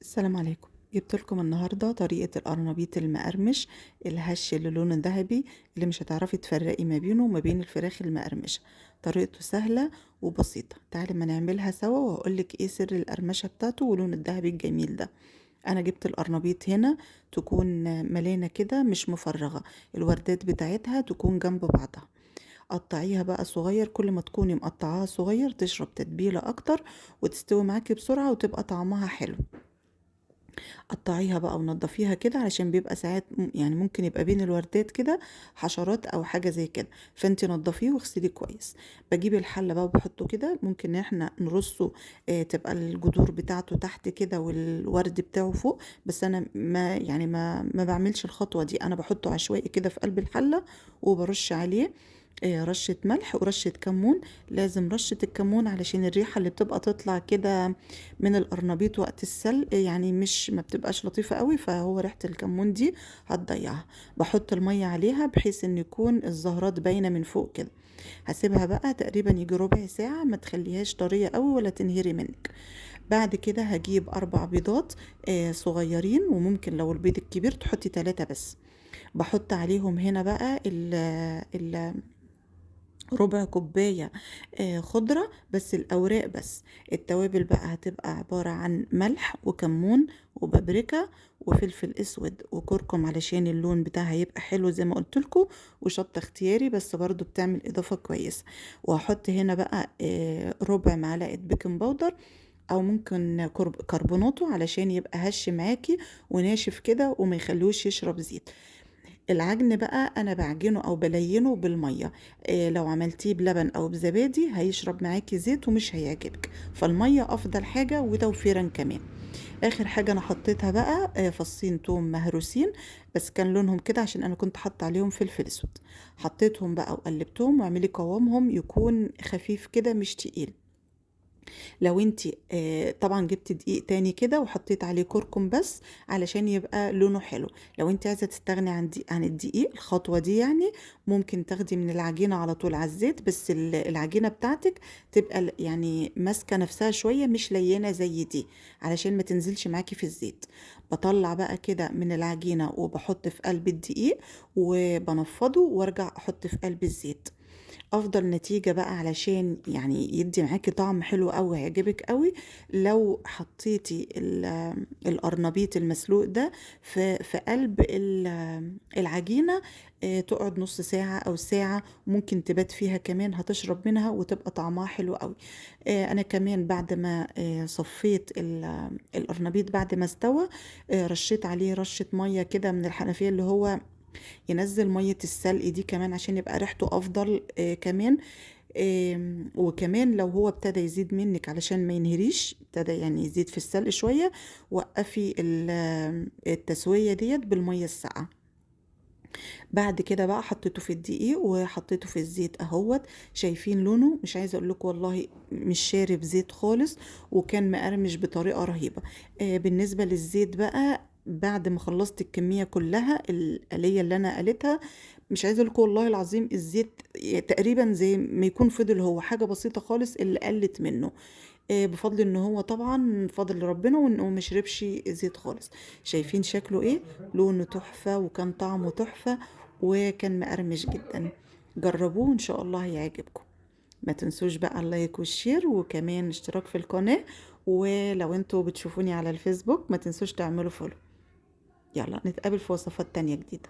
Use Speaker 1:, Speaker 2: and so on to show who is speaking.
Speaker 1: السلام عليكم. جبت لكم النهاردة طريقة القرنبيط المقرمش الهش اللي لونه ذهبي، اللي مش هتعرفي تفرقي ما بينه وما بين الفراخ المقرمشة. طريقته سهلة وبسيطة، تعالي ما نعملها سوا وهقولك ايه سر القرمشة بتاعته ولون الذهبي الجميل ده. انا جبت القرنبيط هنا تكون ملانة كده مش مفرغة، الوردات بتاعتها تكون جنب بعضها. قطعيها بقى صغير، كل ما تكوني مقطعاها صغير تشرب تتبيلة اكتر وتستوي معاكي بسرعة وتبقى طعمها حلو. قطعيها بقى ونضفيها كده علشان بيبقى ساعات يعني ممكن يبقى بين الوردات كده حشرات او حاجة زي كده، فانتي نضفيه واغسليه كويس. بجيب الحلة بقى وبحطه كده، ممكن ان احنا نرصه تبقى الجذور بتاعته تحت كده والورد بتاعه فوق، بس انا ما بعملش الخطوة دي، انا بحطه عشوائي كده في قلب الحلة وبرش عليه رشة ملح ورشة كمون. لازم رشة الكمون علشان الريحة اللي بتبقى تطلع كده من القرنبيط وقت السلق يعني مش ما بتبقاش لطيفة قوي، فهو ريحة الكمون دي هتضيعها. بحط المية عليها بحيث ان يكون الزهرات باينة من فوق كده. هسيبها بقى تقريبا يجي ربع ساعة، ما تخليهاش طرية قوي ولا تنهري منك. بعد كده هجيب 4 بيضات صغيرين، وممكن لو البيض الكبير تحطي 3 بس. بحط عليهم هنا بقى ال ربع كوباية خضرة بس الأوراق بس. التوابل بقى هتبقى عبارة عن ملح وكمون وبابريكا وفلفل اسود وكركم علشان اللون بتاعها يبقى حلو زي ما قلت لكم، وشطة اختياري بس برضو بتعمل اضافة كويسة. وهحط هنا بقى ربع معلقة بيكنج باودر، او ممكن كربوناته علشان يبقى هش معاكي وناشف كده وما يخلوش يشرب زيت. العجن بقى انا بعجنه او بلينه بالميه، إيه لو عملتيه بلبن او بزبادي هيشرب معاكي زيت ومش هيعجبك، فالميه افضل حاجه وتوفيرا كمان. اخر حاجه انا حطيتها بقى فصين توم مهروسين، بس كان لونهم كده عشان انا كنت حاطه عليهم فلفل اسود. حطيتهم بقى وقلبتهم، واعملي قوامهم يكون خفيف كده مش تقيل. لو انتي طبعا جبت دقيق تاني كده وحطيت عليه كركم بس علشان يبقى لونه حلو. لو انتي عايزة تستغني عن الدقيق الخطوة دي يعني، ممكن تاخدي من العجينة على طول على الزيت، بس العجينة بتاعتك تبقى يعني ماسكة نفسها شوية مش لينة زي دي، علشان ما تنزلش معاكي في الزيت. بطلع بقى كده من العجينة وبحط في قلب الدقيق وبنفضه وارجع احط في قلب الزيت. افضل نتيجة بقى علشان يعني يدي معاكي طعم حلو قوي هيعجبك قوي، لو حطيتي القرنبيط المسلوق ده في قلب العجينة، تقعد نص ساعة او ساعة، ممكن تبات فيها كمان هتشرب منها وتبقى طعمها حلو قوي. انا كمان بعد ما صفيت القرنبيط بعد ما استوى، رشيت عليه رشة مية كده من الحنفية، اللي هو ينزل مية السلق دي كمان عشان يبقى ريحته افضل كمان. وكمان لو هو ابتدى يزيد منك علشان ما ينهريش، ابتدى يعني يزيد في السلق شوية، وقفي التسوية ديت بالمية الساقعة. بعد كده بقى حطيته في الدقيق وحطيته في الزيت اهوت. شايفين لونه؟ مش عايزه اقول لكم والله مش شارب زيت خالص، وكان مقرمش بطريقه رهيبه. بالنسبه للزيت بقى، بعد ما خلصت الكميه كلها الآلية اللي انا قلتها، مش عايزه اقول لكم والله العظيم الزيت تقريبا زي ما يكون فضل، هو حاجه بسيطه خالص اللي قلت منه. بفضل ان هو طبعا فضل ربنا وانه مشربش زيت خالص. شايفين شكله ايه؟ لونه تحفة وكان طعمه تحفة وكان مقرمش جدا. جربوه ان شاء الله هيعجبكم. ما تنسوش بقى اللايك والشير وكمان اشتراك في القناة، ولو انتوا بتشوفوني على الفيسبوك ما تنسوش تعملوا فولو. يلا نتقابل في وصفات تانية جديدة.